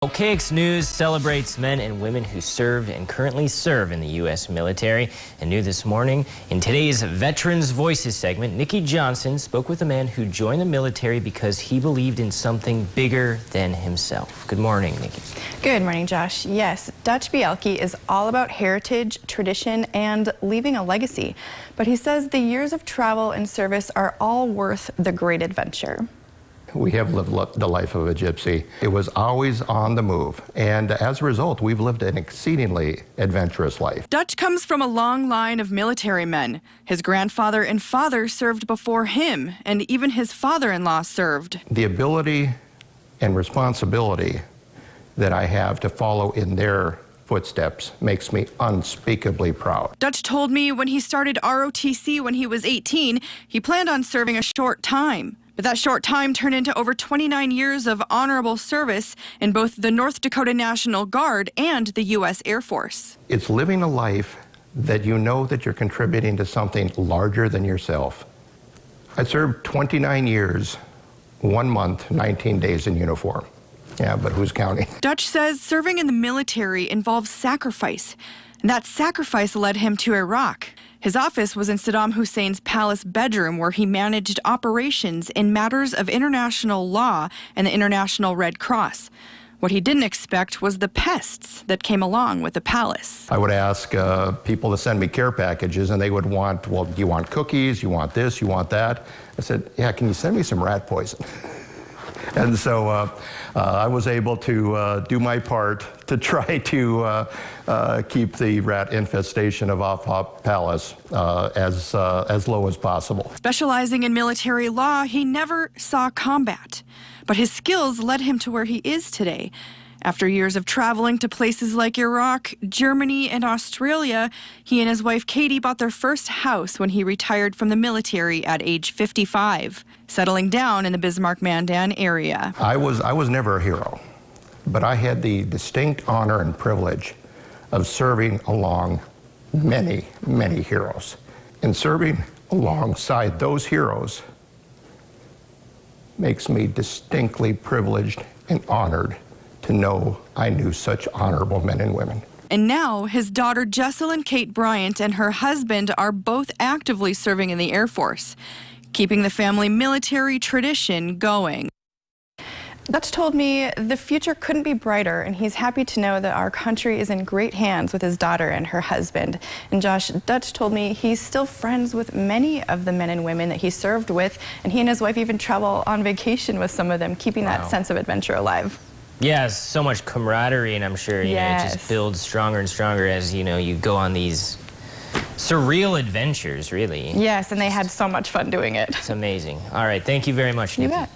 KX News celebrates men and women who served and currently serve in the U.S. military. And new this morning, in today's Veterans Voices segment, Nikki Johnson spoke with a man who joined the military because he believed in something bigger than himself. Good morning, Nikki. Good morning, Josh. Yes, Dutch Bielke is all about heritage, tradition, and leaving a legacy. But he says the years of travel and service are all worth the great adventure. We have lived the life of a gypsy. It was always on the move, and as a result, we've lived an exceedingly adventurous life. Dutch comes from a long line of military men. His grandfather and father served before him, and even his father-in-law served. The ability and responsibility that I have to follow in their footsteps makes me unspeakably proud. Dutch told me when he started ROTC when he was 18, he planned on serving a short time. But that short time turned into over 29 years of honorable service in both the North Dakota National Guard and the U.S. Air Force. It's living a life that you know that you're contributing to something larger than yourself. I served 29 years, 1 month, 19 days in uniform. Yeah, but who's counting? Dutch says serving in the military involves sacrifice, and that sacrifice led him to Iraq. His office was in Saddam Hussein's palace bedroom, where he managed operations in matters of international law and the International Red Cross. What he didn't expect was the pests that came along with the palace. I would ask people to send me care packages, and they would want, well, do you want cookies? You want this? You want that? I said, yeah, can you send me some rat poison? And so I was able to do my part to try to keep the rat infestation of Afap Palace as low as possible. Specializing in military law, he never saw combat, but his skills led him to where he is today. After years of traveling to places like Iraq, Germany, and Australia, he and his wife Katie bought their first house when he retired from the military at age 55, settling down in the Bismarck-Mandan area. I was never a hero, but I had the distinct honor and privilege of serving along many, many heroes. And serving alongside those heroes makes me distinctly privileged and honored to know I knew such honorable men and women. And now his daughter Jesselyn Kate Bryant and her husband are both actively serving in the Air Force, keeping the family military tradition going. Dutch told me the future couldn't be brighter, and he's happy to know that our country is in great hands with his daughter and her husband. And Josh, Dutch told me he's still friends with many of the men and women that he served with, and he and his wife even travel on vacation with some of them, keeping that sense of adventure alive. Yeah, so much camaraderie, and I'm sure you know, it just builds stronger and stronger as you go on these surreal adventures, really. Yes, and they had so much fun doing it. It's amazing. All right, thank you very much, Nikki. You bet.